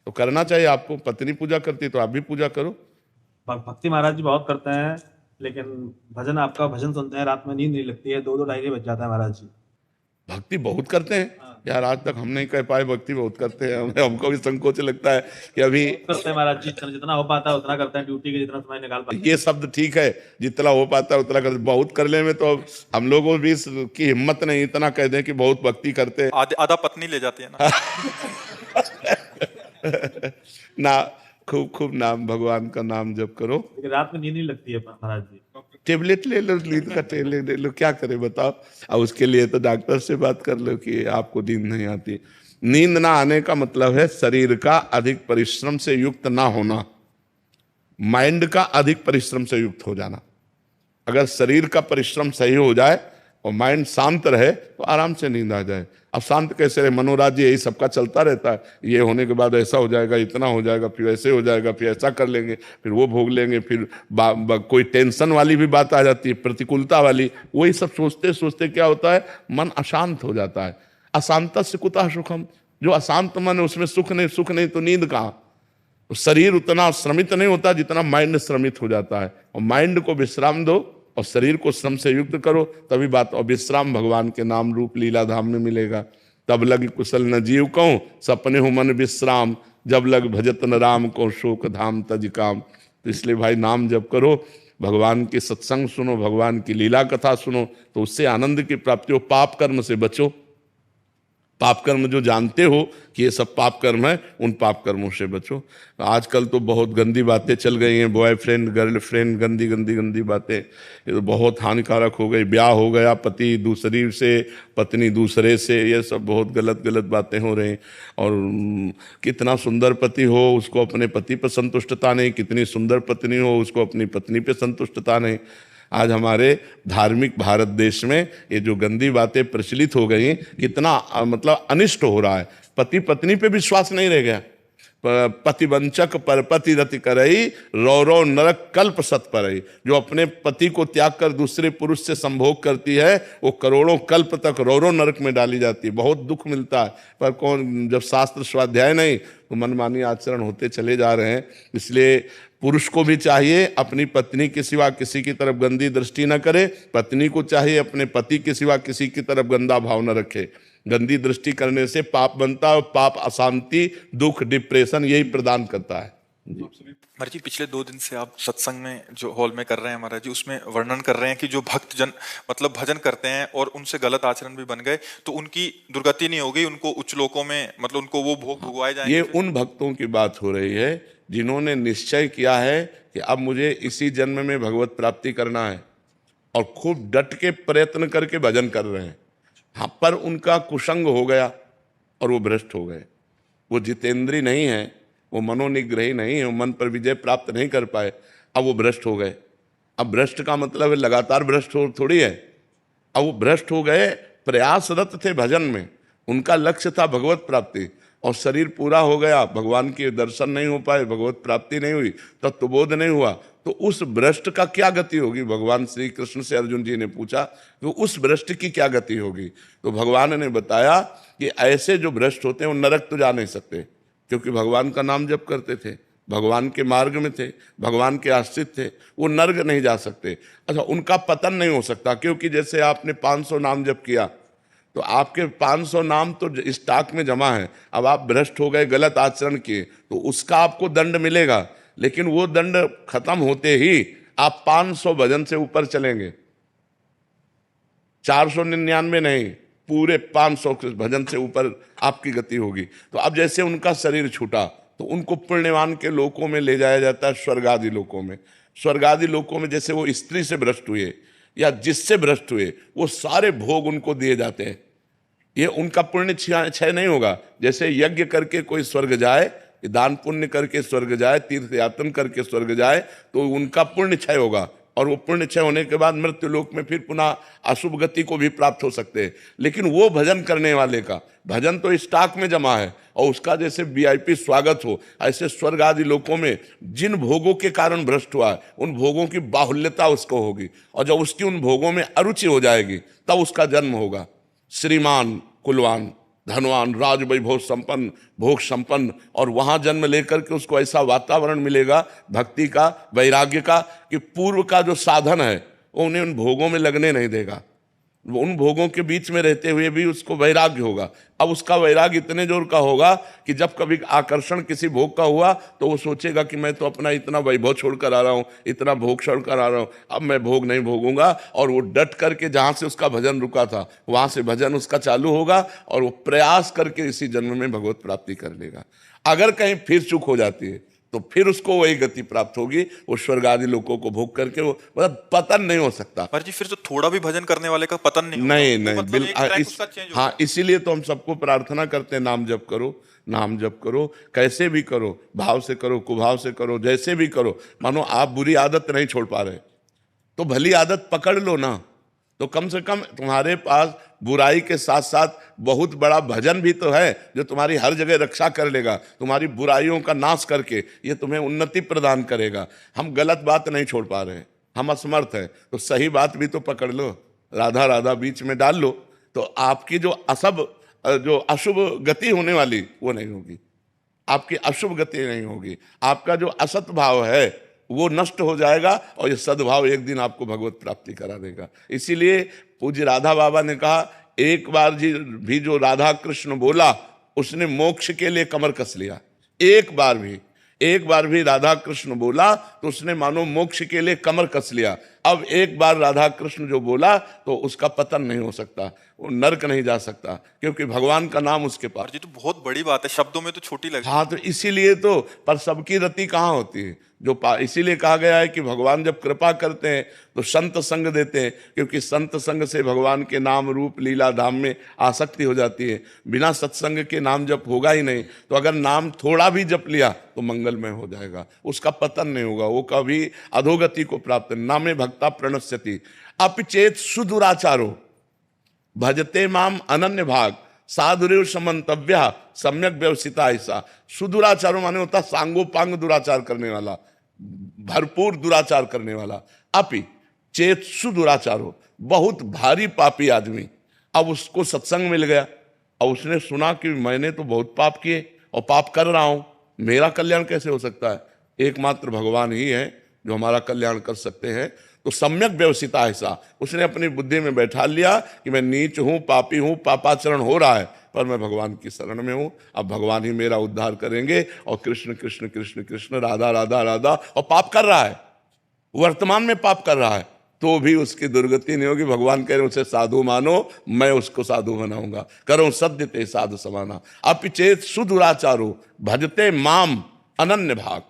तो करना चाहिए आपको। पत्नी पूजा करती है तो आप भी पूजा करो। भक्ति महाराज जी बहुत करते हैं, लेकिन भजन, आपका भजन सुनते हैं, रात में नींद नहीं लगती है, 2-2 ढाई बज जाता है महाराज जी। भक्ति बहुत करते हैं हाँ, यार, आज तक हम नहीं कह पाए भक्ति बहुत करते हैं। हमको भी संकोच लगता है कि अभी बहुत करते हैं महाराज जी, जितना जितना हो पाता है उतना करते हैं, ड्यूटी के जितना समय निकाल पाते ये शब्द ठीक है, जितना हो पाता है उतना कर, बहुत कर ले में तो हम लोगों भी की हिम्मत नहीं इतना कह दें कि बहुत भक्ति करते हैं। आधा आधा पत्नी ले जाती है ना। ना, खूब खूब नाम, भगवान का नाम जप करो। हैं, लेकिन रात में नींद नहीं लगती है महाराज जी। टेबलेट ले लो, नींद का टेबलेट ले लो, क्या करे बताओ। अब उसके लिए तो डॉक्टर से बात कर लो कि आपको नींद नहीं आती। नींद ना आने का मतलब है शरीर का अधिक परिश्रम से युक्त ना होना, माइंड का अधिक परिश्रम से युक्त हो जाना। अगर शरीर का परिश्रम सही हो जाए और माइंड शांत रहे तो आराम से नींद आ जाए। अब शांत कैसे रहे, मनोराज्य यही सबका चलता रहता है, ये होने के बाद ऐसा हो जाएगा, इतना हो जाएगा, फिर ऐसे हो जाएगा, फिर ऐसा कर लेंगे, फिर वो भोग लेंगे, फिर कोई टेंशन वाली भी बात आ जाती है, प्रतिकूलता वाली। वही सब सोचते सोचते क्या होता है, मन अशांत हो जाता है। अशांत से कुतः सुखम, जो अशांत मन है उसमें सुख नहीं, सुख नहीं तो नींद कहाँ। तो शरीर उतना श्रमित नहीं होता जितना माइंड श्रमित हो जाता है, और माइंड को विश्राम दो और शरीर को श्रम से युक्त करो, तभी बात। और विश्राम भगवान के नाम रूप लीला धाम में मिलेगा। तब लग कुशल न जीव कहूं, सपने हो मन विश्राम, जब लग भजत न राम को, शोक धाम तज काम। तो इसलिए भाई नाम जप करो, भगवान के सत्संग सुनो, भगवान की लीला कथा सुनो, तो उससे आनंद की प्राप्ति हो। पाप कर्म से बचो। पाप कर्म जो जानते हो कि ये सब पाप कर्म है, उन पाप कर्मों से बचो। आजकल तो बहुत गंदी बातें चल गई हैं, बॉयफ्रेंड गर्लफ्रेंड, गंदी गंदी गंदी बातें, ये तो बहुत हानिकारक हो गई। ब्याह हो गया, पति दूसरी से, पत्नी दूसरे से, ये सब बहुत गलत गलत बातें हो रही। और कितना सुंदर पति हो उसको अपने पति पर संतुष्टता नहीं, कितनी सुंदर पत्नी हो उसको अपनी पत्नी पर संतुष्टता नहीं। आज हमारे धार्मिक भारत देश में ये जो गंदी बातें प्रचलित हो गई, कितना मतलब अनिष्ट हो रहा है। पति पत्नी पे विश्वास नहीं रह गया। पतिवंचक परपति रति करई, रौ रौ नरक कल्प सत परई। जो अपने पति को त्याग कर दूसरे पुरुष से संभोग करती है, वो करोड़ों कल्प तक रौ रौ नरक में डाली जाती है। बहुत दुख मिलता है, पर कौन, जब शास्त्र स्वाध्याय नहीं तो मनमानी आचरण होते चले जा रहे हैं। इसलिए पुरुष को भी चाहिए अपनी पत्नी के सिवा किसी की तरफ गंदी दृष्टि न करे, पत्नी को चाहिए अपने पति के सिवा किसी की तरफ गंदा भाव न रखे। गंदी दृष्टि करने से पाप बनता है, और पाप अशांति, दुख, डिप्रेशन यही प्रदान करता है। महाराज जी, पिछले 2 दिन से आप सत्संग में जो हॉल में कर रहे हैं महाराज जी, उसमें वर्णन कर रहे हैं कि जो भक्त जन मतलब भजन करते हैं और उनसे गलत आचरण भी बन गए तो उनकी दुर्गति नहीं हो गई, उनको उच्च लोकों में मतलब उनको वो भोग भुगवाए जाएंगे। ये उन भक्तों की बात हो रही है जिन्होंने निश्चय किया है कि अब मुझे इसी जन्म में भगवत प्राप्ति करना है, और खूब डट के प्रयत्न करके भजन कर रहे हैं। हाँ, पर उनका कुसंग हो गया और वो भ्रष्ट हो गए। वो जितेंद्री नहीं है, वो मनोनिग्रही नहीं है, वो मन पर विजय प्राप्त नहीं कर पाए, अब वो भ्रष्ट हो गए। अब भ्रष्ट का मतलब है लगातार भ्रष्ट हो थोड़ी है। अब वो भ्रष्ट हो गए, प्रयासरत थे भजन में, उनका लक्ष्य था भगवत प्राप्ति, और शरीर पूरा हो गया, भगवान के दर्शन नहीं हो पाए, भगवत प्राप्ति नहीं हुई, तत्वबोध नहीं हुआ, तो उस भ्रष्ट का क्या गति होगी। भगवान श्री कृष्ण से अर्जुन जी ने पूछा कि उस भ्रष्ट की क्या गति होगी। तो भगवान ने बताया कि ऐसे जो भ्रष्ट होते हैं वो नरक तो जा नहीं सकते, क्योंकि भगवान का नाम जप करते थे, भगवान के मार्ग में थे, भगवान के आश्रित थे, वो नर्क नहीं जा सकते। अच्छा, उनका पतन नहीं हो सकता, क्योंकि जैसे आपने 500 नाम जप किया तो आपके 500 नाम तो स्टॉक में जमा है। अब आप भ्रष्ट हो गए, गलत आचरण किए, तो उसका आपको दंड मिलेगा, लेकिन वो दंड खत्म होते ही आप 500 भजन से ऊपर चलेंगे। 499 नहीं, पूरे 500 भजन से ऊपर आपकी गति होगी। तो अब जैसे उनका शरीर छूटा तो उनको पुण्यवान के लोकों में ले जाया जाता है, स्वर्ग आदि लोकों में। स्वर्ग आदि लोकों में जैसे वो स्त्री से भ्रष्ट हुए या जिससे भ्रष्ट हुए, वो सारे भोग उनको दिए जाते हैं। ये उनका पुण्य क्षय नहीं होगा। जैसे यज्ञ करके कोई स्वर्ग जाए, दान पुण्य करके स्वर्ग जाए, तीर्थ यातन करके स्वर्ग जाए, तो उनका पुण्य क्षय होगा, और वो पुण्य क्षय होने के बाद मृत्यु लोक में फिर पुनः अशुभ गति को भी प्राप्त हो सकते हैं। लेकिन वो भजन करने वाले का भजन तो स्टॉक में जमा है, और उसका जैसे वीआईपी स्वागत हो, ऐसे स्वर्ग आदि लोकों में जिन भोगों के कारण भ्रष्ट हुआ है उन भोगों की बाहुल्यता उसको होगी, और जब उसकी उन भोगों में अरुचि हो जाएगी तब उसका जन्म होगा श्रीमान कुलवान धनवान, राज वैभव संपन्न, भोग संपन्न, और वहां जन्म लेकर के उसको ऐसा वातावरण मिलेगा भक्ति का, वैराग्य का, कि पूर्व का जो साधन है वो उन्हें उन भोगों में लगने नहीं देगा। उन भोगों के बीच में रहते हुए भी उसको वैराग्य होगा। अब उसका वैराग्य इतने जोर का होगा कि जब कभी आकर्षण किसी भोग का हुआ तो वो सोचेगा कि मैं तो अपना इतना वैभव छोड़कर आ रहा हूँ, इतना भोग छोड़कर आ रहा हूँ, अब मैं भोग नहीं भोगूंगा। और वो डट करके जहाँ से उसका भजन रुका था वहाँ से भजन उसका चालू होगा और वो प्रयास करके इसी जन्म में भगवत प्राप्ति कर लेगा। अगर कहीं फिर चूक हो जाती है तो फिर उसको वही गति प्राप्त होगी, वो स्वर्ग आदि लोगों को भोग करके वो मतलब पतन नहीं हो सकता। पर जी फिर तो थोड़ा भी भजन करने वाले का पतन नहीं होगा। नहीं वो नहीं मतलब एक ट्रैक उसका चेंज होगा। हाँ, इसीलिए तो हम सबको प्रार्थना करते हैं, नाम जप करो, नाम जप करो, कैसे भी करो, भाव से करो, कुभाव से करो, जैसे भी करो। मानो आप बुरी आदत नहीं छोड़ पा रहे तो भली आदत पकड़ लो ना, तो कम से कम तुम्हारे पास बुराई के साथ साथ बहुत बड़ा भजन भी तो है जो तुम्हारी हर जगह रक्षा कर लेगा, तुम्हारी बुराइयों का नाश करके ये तुम्हें उन्नति प्रदान करेगा। हम गलत बात नहीं छोड़ पा रहे, हम असमर्थ हैं, तो सही बात भी तो पकड़ लो, राधा राधा बीच में डाल लो, तो आपकी जो अशुभ गति होने वाली वो नहीं होगी, आपकी अशुभ गति नहीं होगी, आपका जो असत भाव है वो नष्ट हो जाएगा और ये सद्भाव एक दिन आपको भगवत प्राप्ति करा देगा। इसीलिए पूज्य राधा बाबा ने कहा, एक बार भी जो राधा कृष्ण बोला उसने मोक्ष के लिए कमर कस लिया। एक बार भी राधा कृष्ण बोला तो उसने मानो मोक्ष के लिए कमर कस लिया। अब एक बार राधा कृष्ण जो बोला तो उसका पतन नहीं हो सकता, वो नरक नहीं जा सकता, क्योंकि भगवान का नाम उसके पास। जी तो बहुत बड़ी बात है, शब्दों में तो छोटी लगी। हाँ, तो इसीलिए तो, पर सबकी रति कहाँ होती है इसीलिए कहा गया है कि भगवान जब कृपा करते हैं तो संत संग देते हैं, क्योंकि संत संग से भगवान के नाम रूप लीला धाम में आसक्ति हो जाती है। बिना सत्संग के नाम जप होगा ही नहीं। तो अगर नाम थोड़ा भी जप लिया तो मंगलमय हो जाएगा, उसका पतन नहीं होगा, वो कभी अधोगति को प्राप्त। नामे भक्ता प्रणश्यति अपिचेत सुदुराचारो भजते माम अनन्य भाग साधुरेव समन्तव्य सम्यक व्यवसिता। ऐसा सुदुराचारो माने होता सांगोपांग दुराचार करने वाला, भरपूर दुराचार करने वाला। अपि चेत सुदुराचारो, बहुत भारी पापी आदमी, अब उसको सत्संग मिल गया और उसने सुना कि मैंने तो बहुत पाप किए और पाप कर रहा हूं, मेरा कल्याण कैसे हो सकता है? एकमात्र भगवान ही है जो हमारा कल्याण कर सकते हैं। तो सम्यक व्यवसिता ऐसा उसने अपनी बुद्धि में बैठा लिया कि मैं नीच हूं, पापी हूं, पापाचरण हो रहा है, पर मैं भगवान की शरण में हूं, अब भगवान ही मेरा उद्धार करेंगे। और कृष्ण कृष्ण कृष्ण कृष्ण, राधा राधा राधा, और पाप कर रहा है, वर्तमान में पाप कर रहा है, तो भी उसकी दुर्गति नहीं होगी। भगवान कह रहे उसे साधु मानो, मैं उसको साधु बनाऊंगा, करो सद्य ते साधु समाना। अपिचेत सुदुराचारो भजते माम अनन्य भाग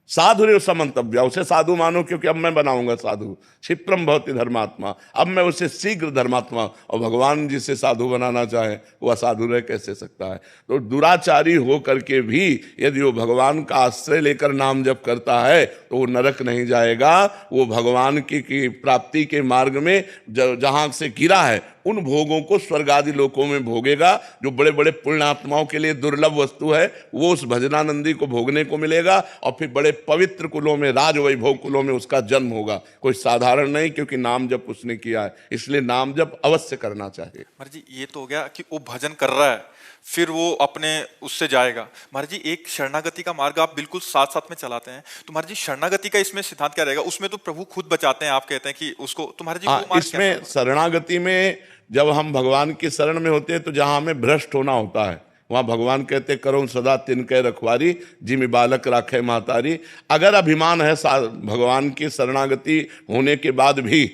साधुरेव समन्तव्य, उसे साधु मानो, क्योंकि अब मैं बनाऊंगा साधु। क्षिप्रम भवति धर्मात्मा, अब मैं उसे शीघ्र धर्मात्मा। और भगवान जिसे साधु बनाना चाहे वो असाधु रह कैसे सकता है? तो दुराचारी हो करके भी यदि वो भगवान का आश्रय लेकर नाम जप करता है तो वो नरक नहीं जाएगा, वो भगवान की प्राप्ति के मार्ग में जहां से गिरा है उन भोगों को स्वर्ग आदि लोकों में भोगेगा। जो बड़े बड़े पुण्यात्माओं के लिए दुर्लभ वस्तु है वो उस भजनानंदी को भोगने को मिलेगा, और फिर बड़े पवित्र कुलों में, राज वैभव कुलों में उसका जन्म होगा। कोई साधारण नहीं, क्योंकि नाम जप उसने किया है, इसलिए नाम जप अवश्य करना चाहिए। महाराज जी ये तो हो गया कि वो भजन कर रहा है, फिर वो अपने उससे जाएगा। महाराज जी एक शरणागति का मार्ग आप बिल्कुल साथ साथ में चलाते हैं, तो महाराज जी शरणागति का इसमें सिद्धांत क्या रहेगा? उसमें तो प्रभु खुद बचाते हैं, आप कहते हैं कि उसको, तो महाराज जी वो मार्ग इसमें शरणागति में जब हम भगवान की शरण में होते हैं तो जहां हमें भ्रष्ट होना होता है वहां भगवान कहते करो सदा तिनके रखवारी जिमि बालक राखे महतारी। अगर अभिमान है भगवान की शरणागति होने के बाद भी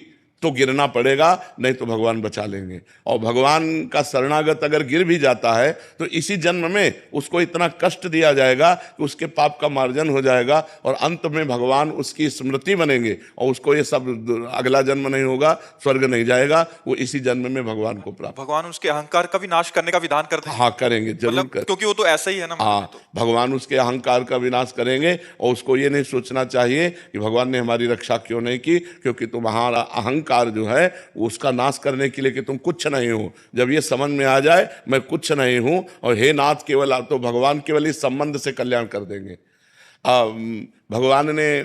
तो गिरना पड़ेगा, नहीं तो भगवान बचा लेंगे। और भगवान का शरणागत अगर गिर भी जाता है तो इसी जन्म में उसको इतना कष्ट दिया जाएगा कि उसके पाप का मार्जन हो जाएगा और अंत में भगवान उसकी स्मृति बनेंगे और उसको ये सब अगला जन्म नहीं होगा, स्वर्ग नहीं जाएगा, वो इसी जन्म में भगवान को प्राप्त। भगवान उसके अहंकार का भी नाश करने का विधान करते हैं। हाँ, करेंगे जरूर क्योंकि वो तो ऐसा ही है ना। हाँ, भगवान उसके अहंकार का विनाश करेंगे और उसको ये नहीं सोचना चाहिए कि भगवान ने हमारी रक्षा क्यों नहीं की, क्योंकि तुम्हारा अहंकार जो है उसका नाश करने के लिए कि तुम कुछ नहीं हो। जब ये समझ में आ जाए मैं कुछ नहीं हूं और हे नाथ केवल, तो भगवान केवल इस संबंध से कल्याण कर देंगे। भगवान ने